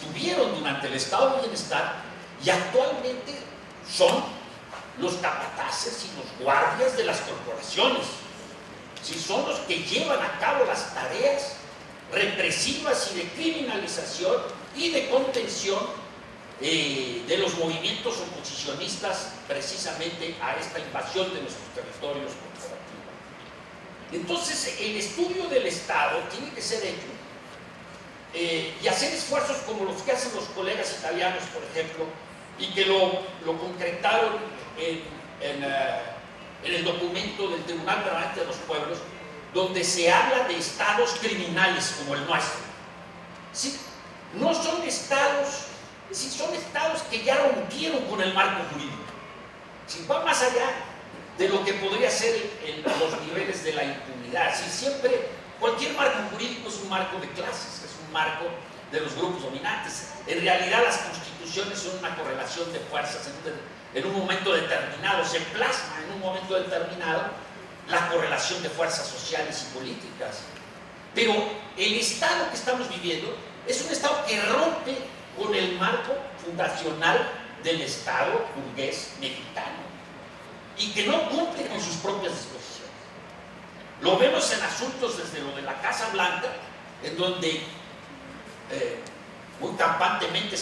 tuvieron durante el estado de bienestar, y actualmente son los capataces y los guardias de las corporaciones. Sí, son los que llevan a cabo las tareas represivas y de criminalización y de contención de los movimientos oposicionistas precisamente a esta invasión de nuestros territorios corporativos. Entonces, el estudio del Estado tiene que ser hecho y hacer esfuerzos como los que hacen los colegas italianos, por ejemplo, y que lo concretaron en el documento del Tribunal Permanente de los Pueblos, donde se habla de estados criminales como el nuestro. ¿Sí? No son estados, sí, son estados que ya rompieron con el marco jurídico. ¿Sí? Va más allá de lo que podría ser los niveles de la impunidad. ¿Sí? Siempre, cualquier marco jurídico es un marco de clases, es un marco de los grupos dominantes. En realidad las constituciones son una correlación de fuerzas. En un momento determinado se plasma en un momento determinado la correlación de fuerzas sociales y políticas. Pero el Estado que estamos viviendo es un Estado que rompe con el marco fundacional del Estado burgués mexicano y que no cumple con sus propias disposiciones. Lo vemos en asuntos desde lo de la Casa Blanca, en donde muy campantemente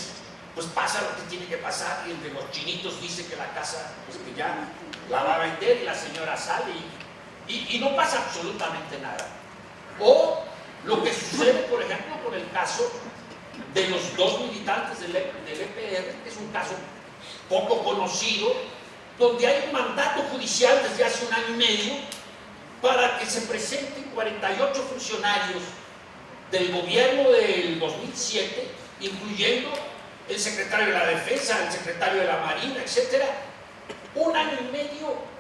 pues pasa lo que tiene que pasar, y el de los chinitos dice que la casa pues que ya la va a vender y la señora sale y no pasa absolutamente nada. O lo que sucede, por ejemplo, con el caso de los dos militantes del EPR, que es un caso poco conocido, donde hay un mandato judicial desde hace 1 año y medio para que se presenten 48 funcionarios del gobierno del 2007, incluyendo el secretario de la Defensa, el secretario de la Marina, etc. 1 año y medio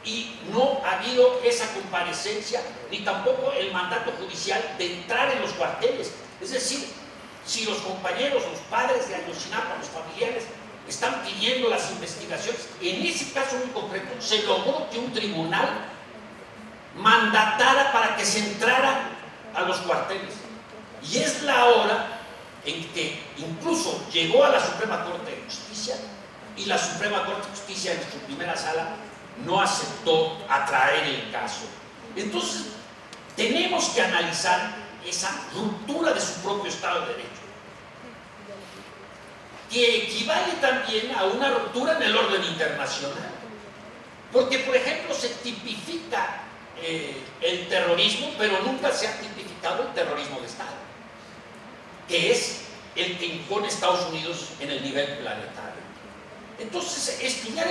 y no ha habido esa comparecencia, ni tampoco el mandato judicial de entrar en los cuarteles. Es decir, si los compañeros, los padres de Ayotzinapa, los familiares, están pidiendo las investigaciones, en ese caso muy concreto, se logró que un tribunal mandatara para que se entrara a los cuarteles. Y es la hora en que incluso llegó a la Suprema Corte de Justicia, y la Suprema Corte de Justicia en su primera sala no aceptó atraer el caso. Entonces, tenemos que analizar esa ruptura de su propio Estado de Derecho, que equivale también a una ruptura en el orden internacional. Porque, por ejemplo, se tipifica el terrorismo, pero nunca se ha tipificado el terrorismo de Estado, que es el que impone Estados Unidos en el nivel planetario. Entonces, estudiar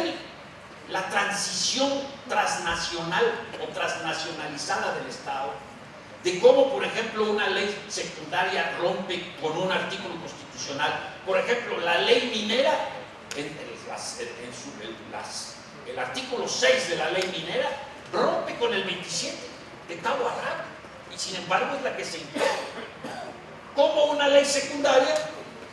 la transición transnacional o transnacionalizada del Estado, de cómo, por ejemplo, una ley secundaria rompe con un artículo constitucional. Por ejemplo, la ley minera, el artículo 6 de la ley minera, rompe con el 27 de Cabo Arrab, y sin embargo es la que se impone. ¿Cómo una ley secundaria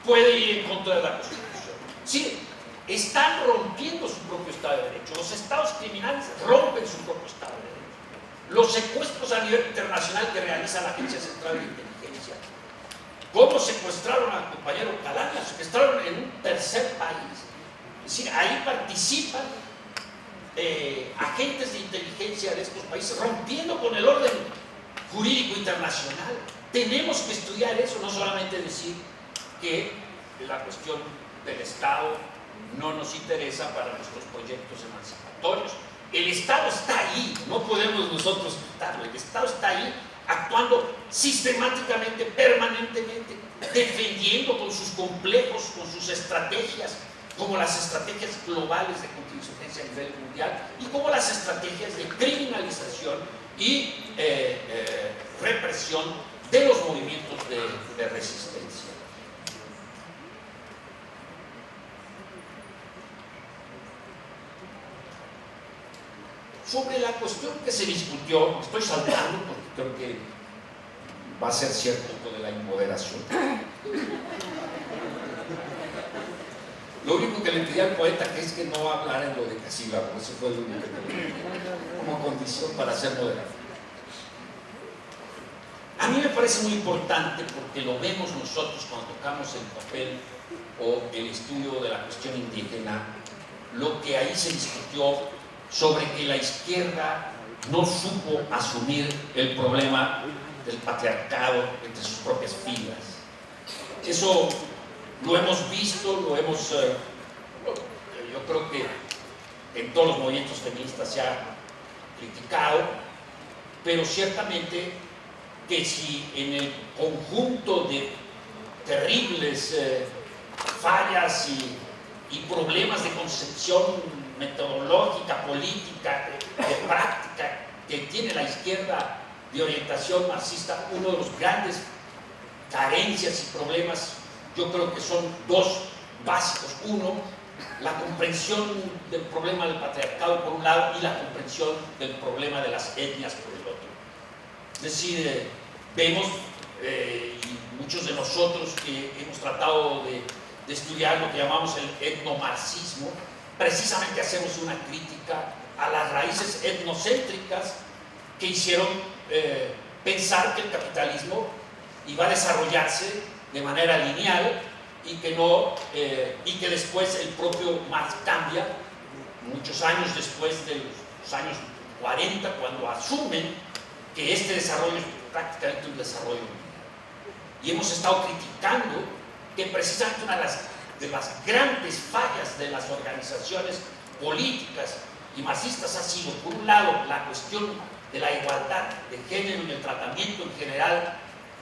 puede ir en contra de la Constitución? Sí, están rompiendo su propio Estado de Derecho. Los estados criminales rompen su propio Estado de Derecho. Los secuestros a nivel internacional que realiza la Agencia Central de Inteligencia. ¿Cómo secuestraron al compañero Calán? Lo secuestraron en un tercer país. Es decir, ahí participan agentes de inteligencia de estos países, rompiendo con el orden jurídico internacional. Tenemos que estudiar eso, no solamente decir que la cuestión del Estado no nos interesa para nuestros proyectos emancipatorios. El Estado está ahí, no podemos nosotros quitarlo. El Estado está ahí actuando sistemáticamente, permanentemente, defendiendo con sus complejos, con sus estrategias, como las estrategias globales de contingencia a nivel mundial y como las estrategias de criminalización y represión de los movimientos de resistencia. Sobre la cuestión que se discutió, estoy saltando porque creo que va a ser cierto lo de la inmoderación. Lo único que le pedí al poeta que es que no hablara en lo de casílabo, eso fue lo único que le pedí como condición para ser moderado. A mí me parece muy importante porque lo vemos nosotros cuando tocamos el papel o el estudio de la cuestión indígena, lo que ahí se discutió sobre que la izquierda no supo asumir el problema del patriarcado entre sus propias filas. Eso lo hemos visto, lo hemos, yo creo que en todos los movimientos feministas se ha criticado, pero ciertamente que si en el conjunto de terribles fallas y problemas de concepción metodológica, política, de práctica que tiene la izquierda de orientación marxista, uno de los grandes carencias y problemas, yo creo que son dos básicos. Uno, la comprensión del problema del patriarcado por un lado y la comprensión del problema de las etnias por el otro. Es decir, vemos, y muchos de nosotros que hemos tratado de estudiar lo que llamamos el etnomarxismo, precisamente hacemos una crítica a las raíces etnocéntricas que hicieron pensar que el capitalismo iba a desarrollarse de manera lineal y que después el propio Marx cambia muchos años después de los años 40, cuando asumen que este desarrollo es prácticamente un desarrollo lineal. Y hemos estado criticando que precisamente una de las grandes fallas de las organizaciones políticas y marxistas ha sido, por un lado, la cuestión de la igualdad de género y el tratamiento en general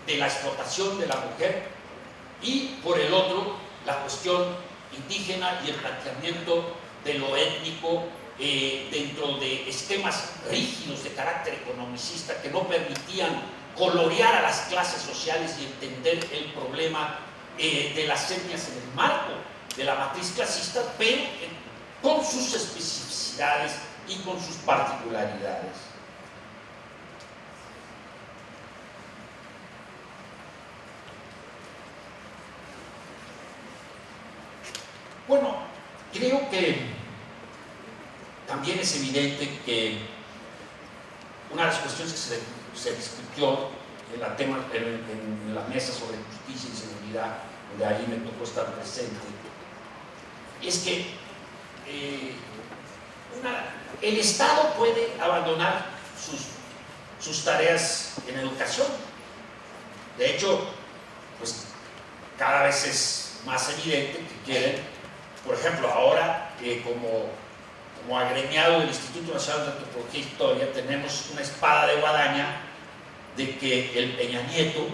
de la explotación de la mujer, y por el otro, la cuestión indígena y el planteamiento de lo étnico dentro de esquemas rígidos de carácter economicista que no permitían colorear a las clases sociales y entender el problema de las etnias en el marco de la matriz clasista, pero con sus especificidades y con sus particularidades. Bueno, creo que también es evidente que una de las cuestiones que se discutió en la mesa sobre justicia y seguridad, donde allí me tocó estar presente, es que el Estado puede abandonar sus tareas en educación. De hecho, pues cada vez es más evidente que quieren, por ejemplo, ahora como agremiado del Instituto Nacional de Antropología e Historia, tenemos una espada de guadaña de que el Peña Nieto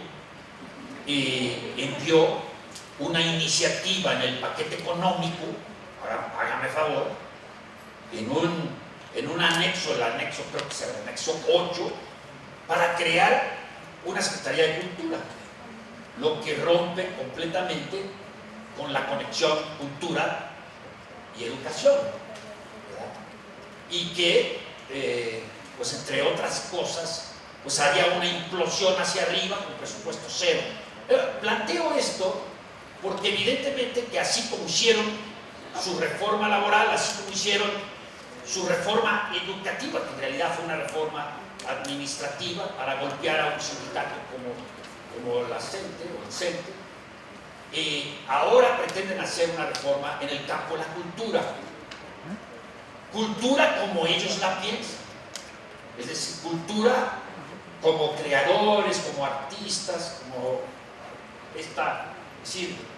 envió una iniciativa en el paquete económico, hágame favor, en un anexo, el anexo creo que es el anexo 8, para crear una Secretaría de Cultura, lo que rompe completamente con la conexión cultura y educación, ¿verdad? Y que, pues entre otras cosas, pues haya una implosión hacia arriba con presupuesto cero. Planteo esto porque evidentemente que así como hicieron su reforma laboral, así como hicieron su reforma educativa, que en realidad fue una reforma administrativa para golpear a un sindicato como la CENTE o el CENTE, ahora pretenden hacer una reforma en el campo de la cultura. Cultura como ellos la piensan, es decir, cultura como creadores, como artistas, como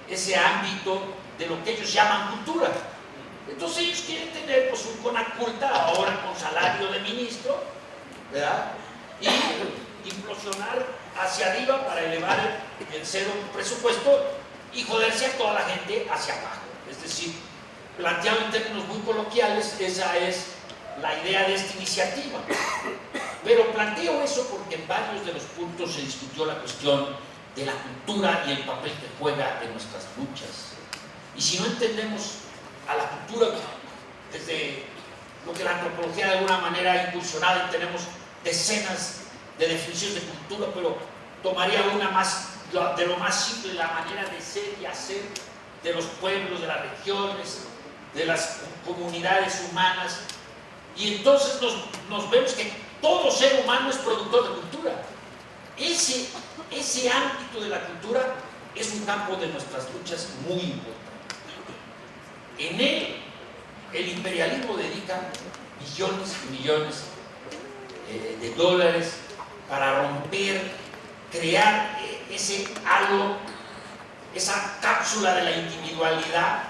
ese ámbito de lo que ellos llaman cultura. Entonces ellos quieren tener pues un Conaculta ahora con salario de ministro, ¿verdad? Y implosionar hacia arriba para elevar el cero presupuesto y joderse a toda la gente hacia abajo. Es decir, planteado en términos muy coloquiales, esa es la idea de esta iniciativa. Pero planteo eso porque en varios de los puntos se discutió la cuestión de la cultura y el papel que juega en nuestras luchas. Y si no entendemos a la cultura desde lo que la antropología de alguna manera ha incursionado, y tenemos decenas de definiciones de cultura, pero tomaría una más, de lo más simple, la manera de ser y hacer de los pueblos, de las regiones, de las comunidades humanas, y entonces nos vemos que todo ser humano es productor de cultura. ese ámbito de la cultura es un campo de nuestras luchas muy importante. En él, el imperialismo dedica millones y millones de dólares para romper, crear ese halo, esa cápsula de la individualidad,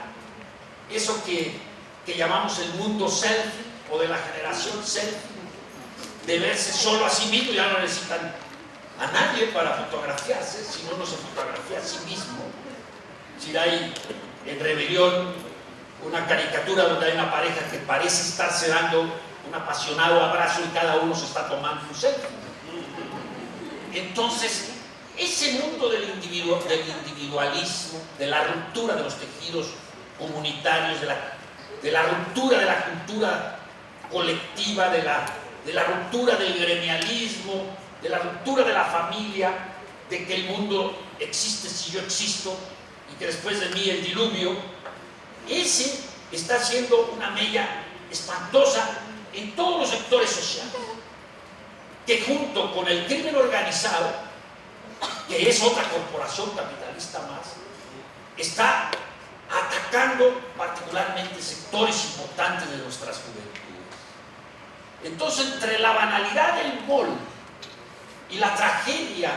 eso que llamamos el mundo selfie o de la generación selfie, de verse solo a sí mismo. Ya no necesitan a nadie para fotografiarse, si no se fotografía a sí mismo. Si hay en Rebelión una caricatura donde hay una pareja que parece estarse dando un apasionado abrazo y cada uno se está tomando un selfie. Entonces, ese mundo del individualismo, de la ruptura de los tejidos comunitarios, de la ruptura de la cultura colectiva, de la ruptura del gremialismo, de la ruptura de la familia, de que el mundo existe si yo existo y que después de mí el diluvio, ese está haciendo una mella espantosa en todos los sectores sociales, que junto con el crimen organizado, que es otra corporación capitalista más, está atacando particularmente sectores importantes de nuestras juventudes. Entonces, entre la banalidad del mall y la tragedia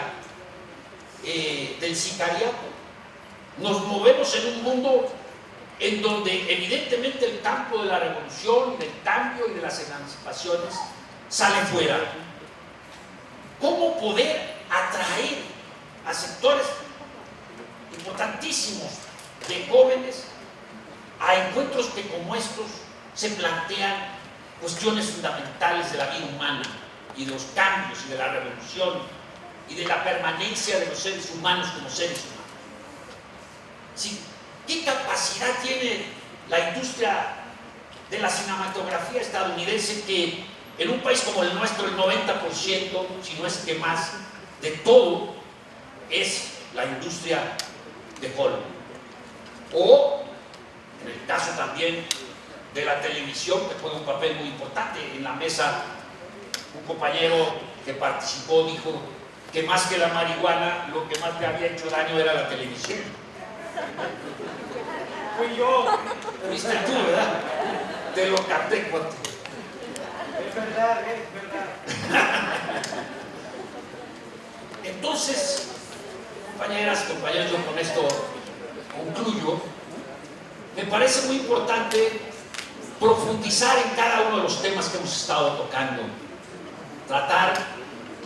del sicariato, nos movemos en un mundo en donde evidentemente el campo de la revolución y del cambio y de las emancipaciones sale fuera. ¿Cómo poder atraer a sectores importantísimos de jóvenes a encuentros que como estos se plantean cuestiones fundamentales de la vida humana y de los cambios y de la revolución y de la permanencia de los seres humanos como seres humanos? ¿Sí? ¿Qué capacidad tiene la industria de la cinematografía estadounidense, que en un país como el nuestro el 90%, si no es que más, de todo es la industria de Hollywood? O en el caso también de la televisión, que juega un papel muy importante. En la mesa un compañero que participó dijo que más que la marihuana, lo que más le había hecho daño era la televisión. Fui yo. Viste tú, ¿verdad? Te lo capté, cuate. Es verdad. Entonces, compañeras, compañeros, yo con esto concluyo. Me parece muy importante profundizar en cada uno de los temas que hemos estado tocando. Tratar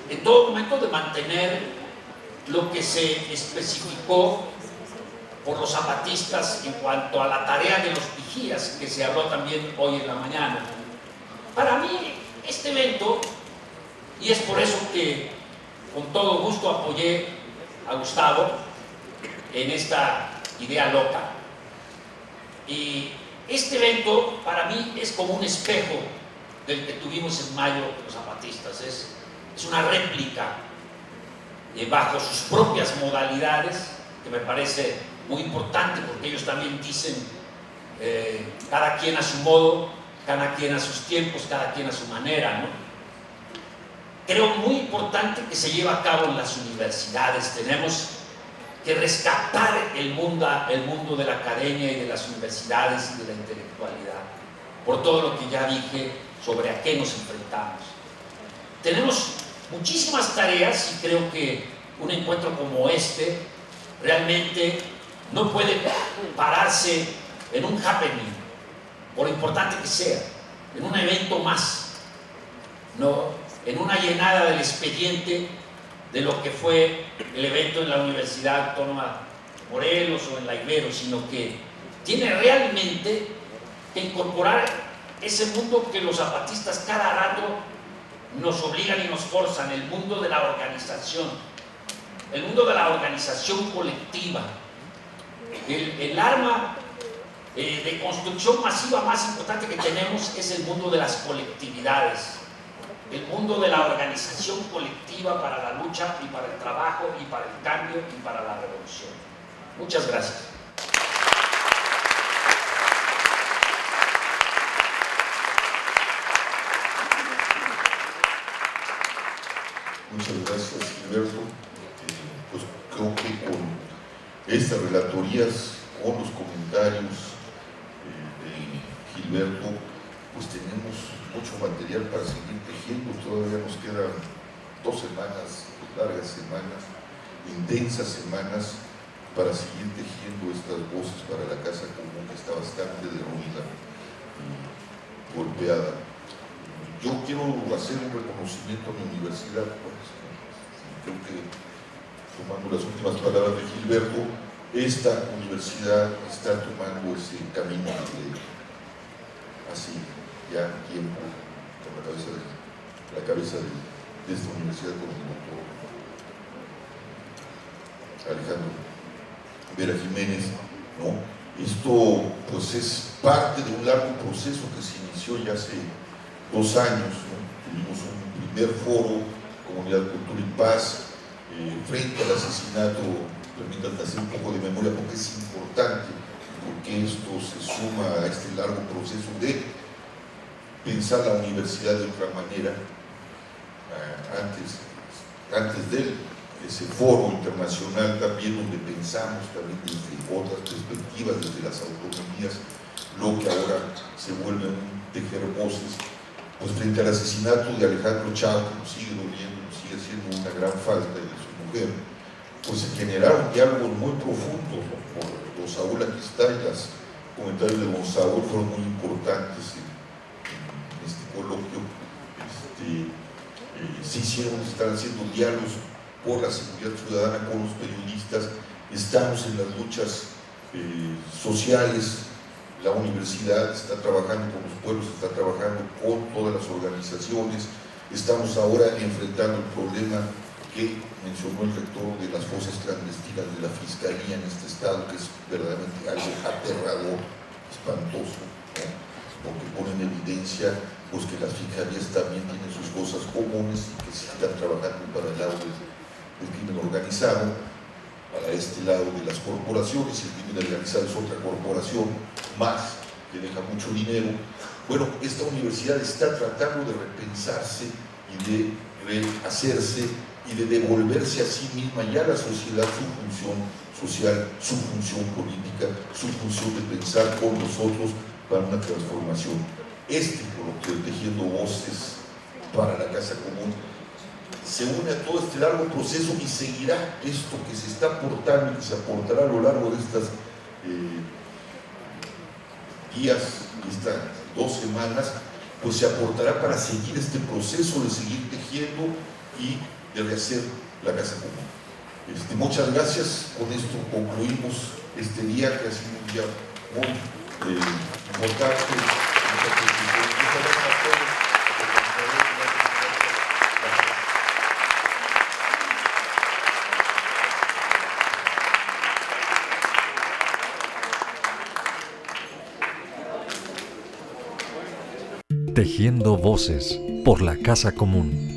en todo momento de mantener lo que se especificó por los zapatistas en cuanto a la tarea de los vigías, que se habló también hoy en la mañana. Para mí, este evento, y es por eso que con todo gusto apoyé a Gustavo en esta idea loca, y este evento para mí es como un espejo del que tuvimos en mayo los zapatistas. Es una réplica bajo sus propias modalidades, que me parece muy importante, porque ellos también dicen cada quien a su modo, cada quien a sus tiempos, cada quien a su manera, ¿no? Creo muy importante que se lleve a cabo en las universidades. Tenemos que rescatar el mundo de la academia y de las universidades y de la intelectualidad, por todo lo que ya dije sobre a qué nos enfrentamos. Tenemos muchísimas tareas y creo que un encuentro como este realmente no puede pararse en un happening, por importante que sea, en un evento más, no en una llenada del expediente de lo que fue el evento en la Universidad Autónoma de Morelos o en la Ibero, sino que tiene realmente que incorporar ese mundo que los zapatistas cada rato nos obligan y nos forzan, el mundo de la organización colectiva. El arma de construcción masiva más importante que tenemos es el mundo de las colectividades, el mundo de la organización colectiva para la lucha y para el trabajo y para el cambio y para la revolución. Muchas gracias. Muchas gracias, Gilberto. Pues creo que con estas relatorías, con los comentarios de Gilberto, pues tenemos mucho material para seguir tejiendo. Todavía nos quedan 2 semanas, largas semanas, intensas semanas, para seguir tejiendo estas voces para la casa común, que está bastante derruida y golpeada. Yo quiero hacer un reconocimiento a mi universidad, pues, creo que, tomando las últimas palabras de Gilberto, esta universidad está tomando ese camino de hace ya tiempo, con la cabeza de esta universidad con el doctor Alejandro Vera Jiménez, ¿no? Esto pues es parte de un largo proceso que se inició ya hace 2 años, ¿no? Tuvimos un primer foro, Comunidad, Cultura y Paz, frente al asesinato. Permítanme hacer un poco de memoria porque es importante, porque esto se suma a este largo proceso de pensar la universidad de otra manera. Antes de ese foro internacional también, donde pensamos también desde otras perspectivas, desde las autonomías, lo que ahora se vuelve un tejer voces, pues frente al asesinato de Alejandro Chao, que nos sigue doliendo, nos sigue haciendo una gran falta, de su mujer, pues se generaron diálogos muy profundos, ¿no? Por don Saúl aquí está, y los comentarios de don Saúl fueron muy importantes en este coloquio. Sí hicieron, están haciendo diálogos por la seguridad ciudadana con los periodistas, estamos en las luchas sociales, la universidad está trabajando con los pueblos, está trabajando con todas las organizaciones, estamos ahora enfrentando el problema que mencionó el rector de las fosas clandestinas de la Fiscalía en este estado, que es verdaderamente algo aterrador, espantoso, ¿no? Porque pone en evidencia pues, que las fiscalías también tienen sus cosas comunes y que se están trabajando para el lado del crimen organizado, para este lado de las corporaciones. El crimen organizado es otra corporación más que deja mucho dinero. Bueno, esta universidad está tratando de repensarse y de rehacerse y de devolverse a sí misma y a la sociedad su función social, su función política, su función de pensar con nosotros para una transformación. Este coloquio, Tejiendo Voces para la Casa Común, se une a todo este largo proceso y seguirá esto que se está aportando y que se aportará a lo largo de estas días, estas 2 semanas, pues se aportará para seguir este proceso de seguir tejiendo y de rehacer la Casa Común. Muchas gracias, con esto concluimos este día, que ha sido un día muy importante. Muchas gracias a todos. Tejiendo Voces por la Casa Común.